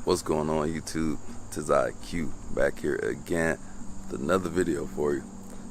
What's going on, YouTube? Tis IQ back here again with another video for you.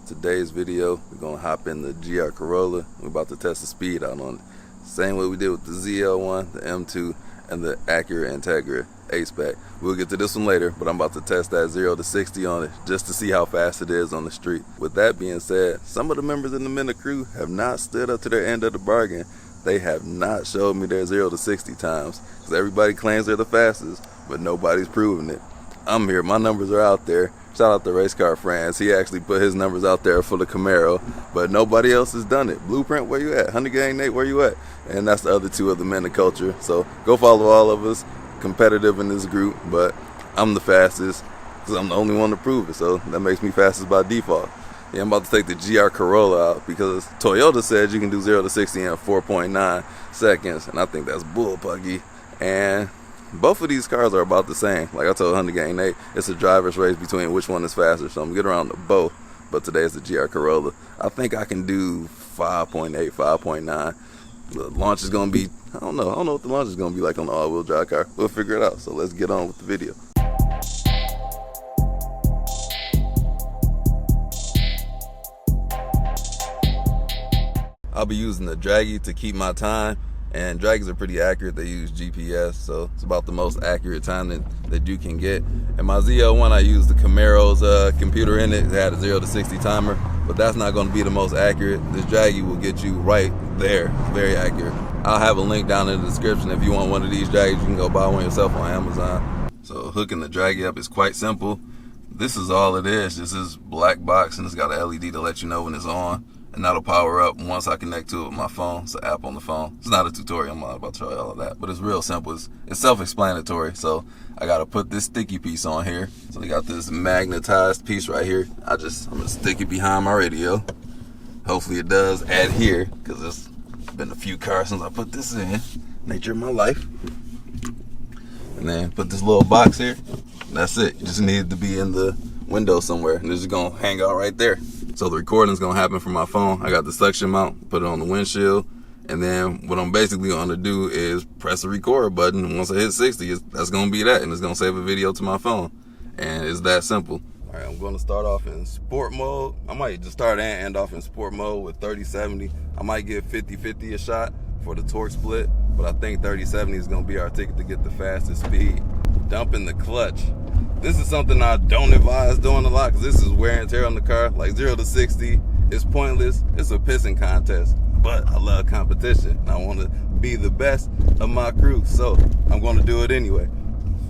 Today's video, we're gonna hop in the GR Corolla. We're about to test the speed out on it. Same way we did with the ZL1, the M2, and the Acura Integra A-Spec. We'll get to this one later, but I'm about to test that 0 to 60 on it just to see how fast it is on the street. With that being said, some of the members in the Minna crew have not stood up to their end of the bargain. They have not showed me their 0 to 60 times, because everybody claims they're the fastest, but nobody's proving it. I'm here, my numbers are out there. Shout out to Race Car France. He actually put his numbers out there for the Camaro, but nobody else has done it. Blueprint, where you at? 100 Gang Nate, where you at? And that's the other two of the men of culture. So go follow all of us, competitive in this group, but I'm the fastest because I'm the only one to prove it. So that makes me fastest by default. Yeah, I'm about to take the GR Corolla out because Toyota said you can do 0 to 60 in 4.9 seconds, and I think that's bullpuggy. And both of these cars are about the same. Like I told 100 Gang Nate, it's a driver's race between which one is faster, so I'm gonna get around to both. But today is the GR Corolla. I think I can do 5.8, 5.9. The launch is gonna be, I don't know what the launch is gonna be like on the all-wheel drive car. We'll figure it out. So let's get on with the video. I'll be using the Draggy to keep my time, and Draggys are pretty accurate. They use GPS, so it's about the most accurate time that you can get. And my ZL1, I used the Camaro's computer in it. It had a 0 to 60 timer, but that's not going to be the most accurate. This Draggy will get you right there, very accurate. I'll have a link down in the description. If you want one of these Draggys, you can go buy one yourself on Amazon. So hooking the Draggy up is quite simple. This is all it is. This is black box, and it's got an LED to let you know when it's on. And that'll power up once I connect to it with my phone. It's an app on the phone. It's not a tutorial, I'm not about to show you all of that, but it's real simple. It's self-explanatory. So I gotta put this sticky piece on here. So they got this magnetized piece right here. I'm gonna stick it behind my radio. Hopefully it does adhere, because it's been a few cars since I put this in. Nature of my life. And then put this little box here. That's it. You just need it to be in the window somewhere, and it's just gonna hang out right there. So the recording's gonna happen from my phone. I got the suction mount, put it on the windshield, and then what I'm basically gonna do is press the record button. Once I hit 60, that's gonna be that, and it's gonna save a video to my phone. And it's that simple. All right, I'm gonna start off in sport mode. I might just start and end off in sport mode with 30-70. I might get 50-50 a shot for the torque split, but I think 30-70 is gonna be our ticket to get the fastest speed. Dumping the clutch. This is something I don't advise doing a lot, because this is wear and tear on the car. Like 0 to 60 is pointless. It's a pissing contest, but I love competition, and I want to be the best of my crew, so I'm going to do it anyway.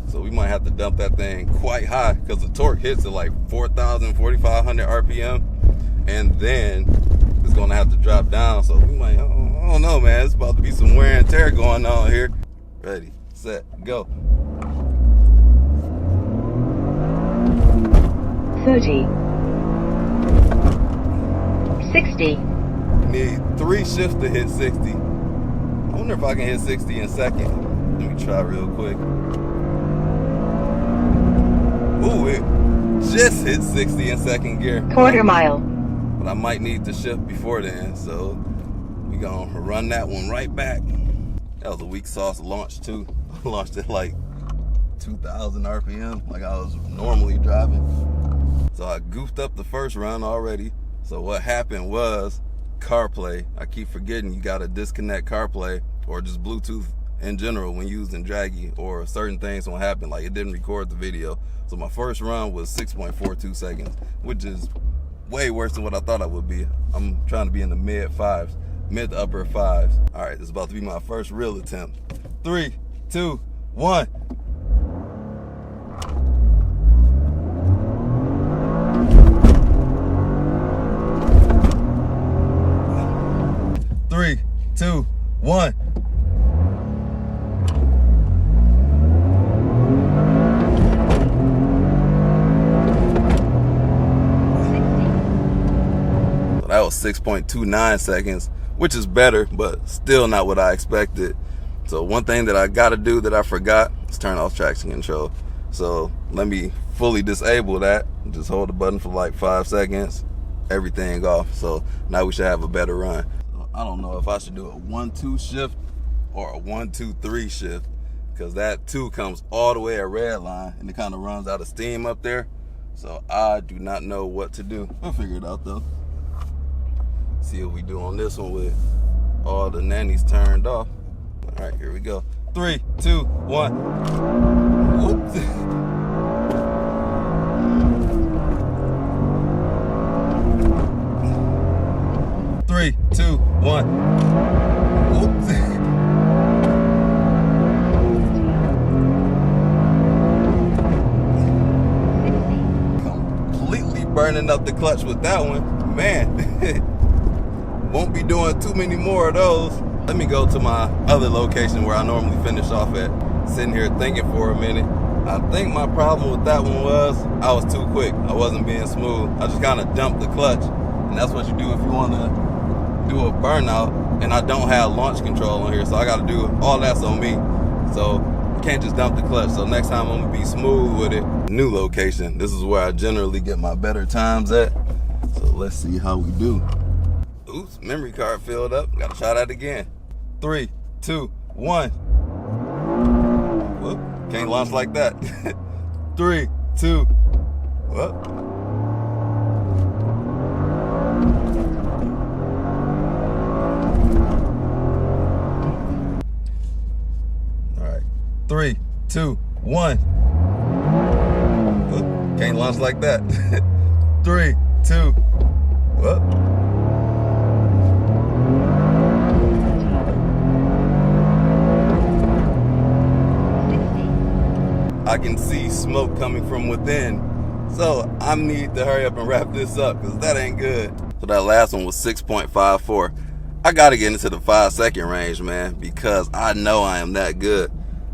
So we might have to dump that thing quite high, because the torque hits at like 4,000, 4,500 RPM, and then it's going to have to drop down. So we might, I don't know, man. It's about to be some wear and tear going on here. Ready, set, go. 30, 60. Need 3 shifts to hit 60. I wonder if I can hit 60 in second. Let me try real quick. Ooh, it just hit 60 in second gear. Quarter mile. But I might need to shift before then, so we gonna run that one right back. That was a weak sauce launch too. I launched it like 2,000 RPM, like I was normally driving. So I goofed up the first run already. So what happened was CarPlay. I keep forgetting you gotta disconnect CarPlay or just Bluetooth in general when using Draggy, or certain things won't happen. Like it didn't record the video. So my first run was 6.42 seconds, which is way worse than what I thought I would be. I'm trying to be in the mid to upper fives. All right, this is about to be my first real attempt. 3, 2, 1. Three, two, one. So that was 6.29 seconds, which is better, but still not what I expected. So one thing that I gotta do that I forgot is turn off traction control. So let me fully disable that. Just hold the button for like 5 seconds, everything off. So now we should have a better run. I don't know if I should do a 1-2 shift or a 1-2-3 shift, because that too comes all the way at red line and it kind of runs out of steam up there. So I do not know what to do. We'll figure it out though. See what we do on this one with all the nannies turned off. All right, here we go. 3, 2, 1. Whoops. 3, 2, 1. Whoops. Completely burning up the clutch with that one. Man, won't be doing too many more of those. Let me go to my other location where I normally finish off at. Sitting here thinking for a minute. I think my problem with that one was I was too quick. I wasn't being smooth. I just kind of dumped the clutch. And that's what you do if you want to do a burnout. And I don't have launch control on here, so I got to do all that's on me. So you can't just dump the clutch. So next time I'm going to be smooth with it. New location. This is where I generally get my better times at. So let's see how we do. Oops, memory card filled up. Got to try that again. 3, 2, 1. Whoop, can't launch like that. 3, 2, whoop. All right, 3, 2, 1. Whoop, can't launch like that. 3, 2, whoop. I can see smoke coming from within. So I need to hurry up and wrap this up because that ain't good. So that last one was 6.54. I got to get into the 5-second range, man, because I know I am that good.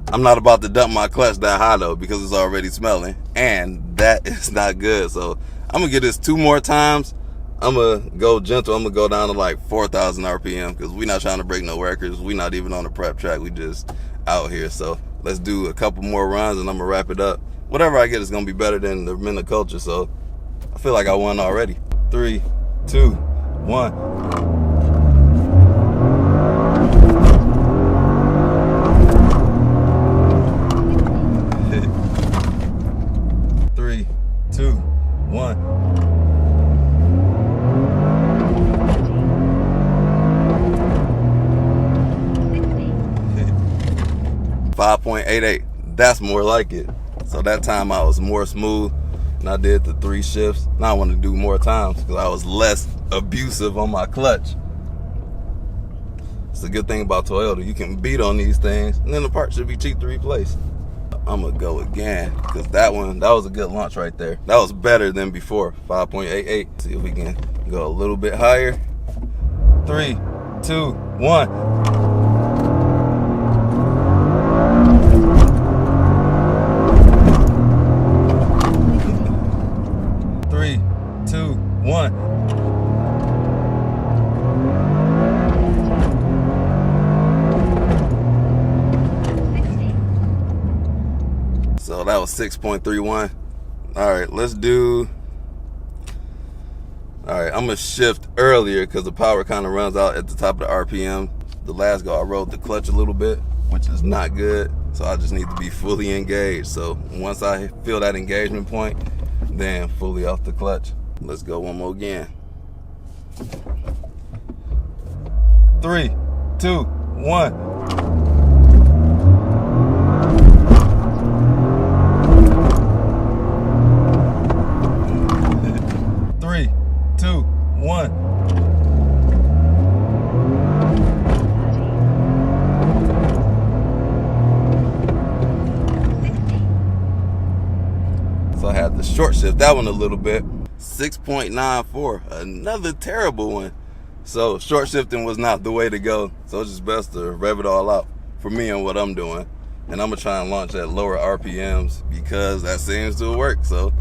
I'm not about to dump my clutch that high though because it's already smelling and that is not good. So I'm going to get this 2 more times. I'm going to go gentle. I'm going to go down to like 4,000 RPM because we're not trying to break no records. We're not even on the prep track. We just out here. So let's do a couple more runs and I'm gonna wrap it up. Whatever I get is gonna be better than the men of culture, so I feel like I won already. 3, 2, 1. Three, 2, 1. 5.88. That's more like it. So that time I was more smooth and I did the 3 shifts. Now I want to do more times because I was less abusive on my clutch. It's a good thing about Toyota. You can beat on these things and then the part should be cheap to replace. I'm going to go again because that was a good launch right there. That was better than before. 5.88. See if we can go a little bit higher. 3, 2, 1. 3, 2, 1. So that was 6.31. All right, let's do. All right, I'm gonna shift earlier because the power kind of runs out at the top of the RPM. The last go I rode the clutch a little bit, which is not good. So I just need to be fully engaged. So once I feel that engagement point, then fully off the clutch. Let's go one more again. 3, 2, 1. 3, 2, 1. So I had the short shift that one a little bit. 6.94, another terrible one. So short shifting was not the way to go. So it's just best to rev it all out for me and what I'm doing. And I'm gonna try and launch at lower RPMs because that seems to work. So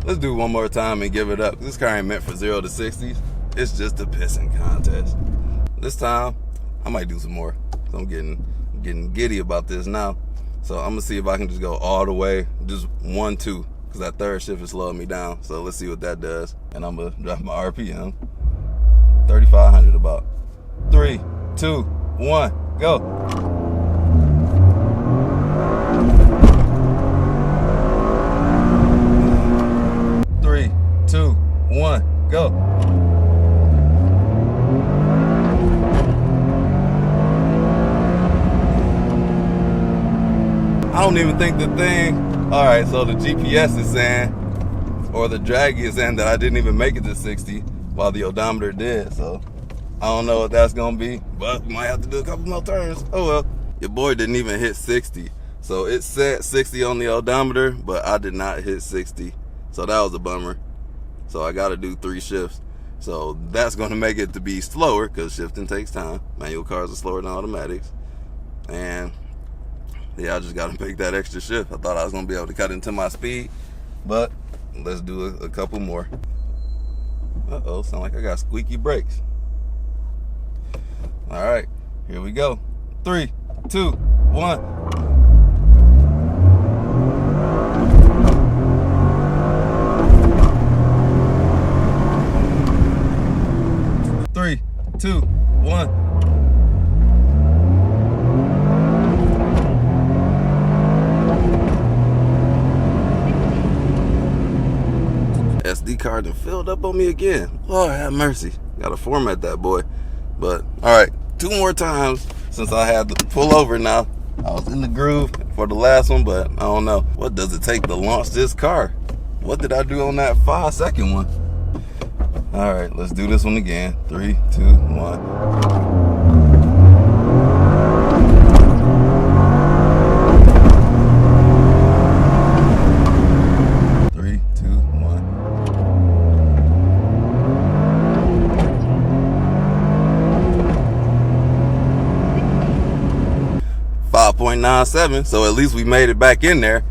let's do one more time and give it up. This car ain't meant for 0 to 60s. It's just a pissing contest. This time, I might do some more. So I'm getting giddy about this now. So I'm gonna see if I can just go all the way, just 1, 2, because that third shift is slowing me down. So let's see what that does. And I'm gonna drop my RPM, 3,500 about. 3, 2, 1, go. don't even think the thing, all right, so the GPS is saying, or the Draggy is saying that I didn't even make it to 60 while the odometer did. So I don't know what that's gonna be, but we might have to do a couple more turns. Oh well. Your boy didn't even hit 60. So it said 60 on the odometer, but I did not hit 60. So that was a bummer. So I gotta do 3 shifts. So that's gonna make it to be slower because shifting takes time. Manual cars are slower than automatics. And yeah, I just gotta make that extra shift. I thought I was gonna be able to cut into my speed, but let's do a couple more. Uh-oh, sound like I got squeaky brakes. All right, here we go. 3, 2, 1. Three, two, one. SD card and filled up on me again. Lord have mercy. Gotta format that boy. But all right, 2 more times since I had to pull over now. I was in the groove for the last one, but I don't know. What does it take to launch this car? What did I do on that 5-second one? All right, let's do this one again. 3, 2, 1. .97, so at least we made it back in there.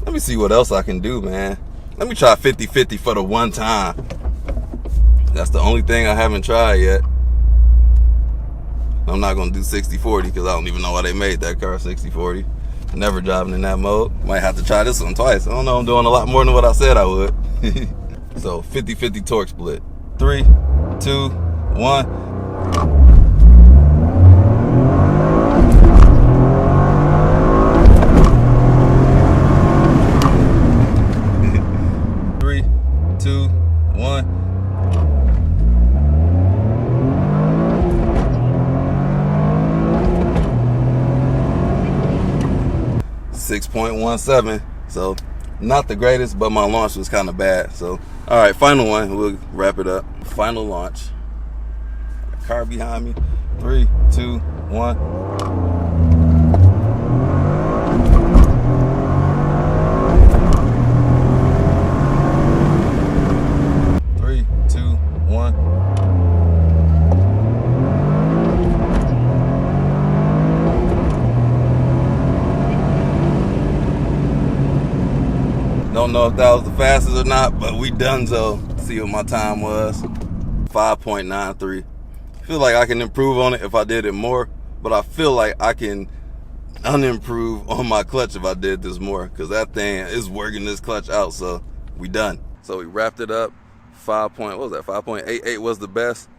Let me see what else I can do, man. Let me try 50-50 for the one time. That's the only thing I haven't tried yet. I'm not gonna do 60-40 because I don't even know why they made that car 60-40. Never driving in that mode. Might have to try this one twice. I don't know, I'm doing a lot more than what I said I would. So 50-50 torque split. 3, 2, 1. .17, so not the greatest, but my launch was kind of bad. So all right, final one, we'll wrap it up. Final launch. Car behind me. 3, 2, 1. Don't know if that was the fastest or not, but we done so. See what my time was. 5.93. Feel like I can improve on it if I did it more, but I feel like I can unimprove on my clutch if I did this more, because that thing is working this clutch out. So we done. So we wrapped it up. 5.88 was the best.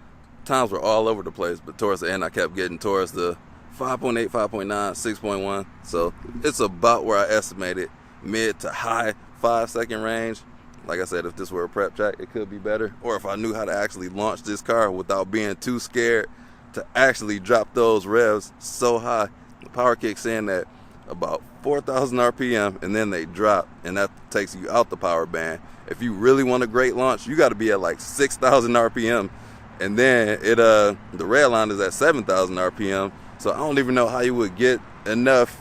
Times were all over the place, but towards the end I kept getting towards the 5.8, 5.9, 6.1. So it's about where I estimated, mid to high 5-second range. Like I said, if this were a prep track, it could be better. Or if I knew how to actually launch this car without being too scared to actually drop those revs so high. The power kicks in at about 4,000 RPM and then they drop, and that takes you out the power band. If you really want a great launch, you got to be at like 6,000 RPM, and then the rail line is at 7,000 RPM. So I don't even know how you would get enough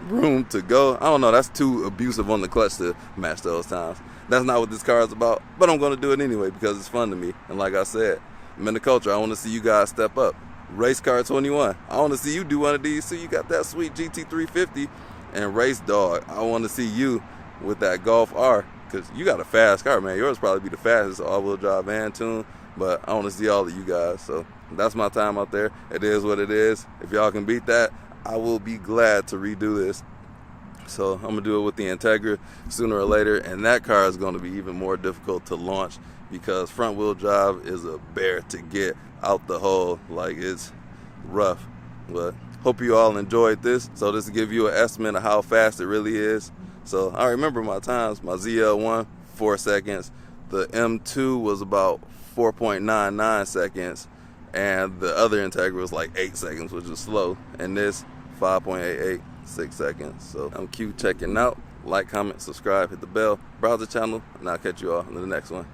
room to go. I don't know, that's too abusive on the clutch to match those times. That's not what this car is about, but I'm going to do it anyway because it's fun to me. And like I said, I'm in the culture. I want to see you guys step up. Race Car 21, I want to see you do one of these. So you got that sweet GT350. And Race Dog, I want to see you with that Golf R, because you got a fast car, man. Yours probably be the fastest all-wheel drive van tune, but I want to see all of you guys. So that's my time out there. It is what it is. If y'all can beat that, I will be glad to redo this. So I'm gonna do it with the Integra sooner or later, and that car is gonna be even more difficult to launch because front wheel drive is a bear to get out the hole. Like, it's rough. But hope you all enjoyed this. So this will give you an estimate of how fast it really is. So I remember my times. My ZL1, 4 seconds. The M2 was about 4.99 seconds. And the other Integra was like 8 seconds, which is slow. And this 5.88, 6 seconds. So I'm Q checking out. Like, comment, subscribe, hit the bell, browse the channel, and I'll catch you all in the next one.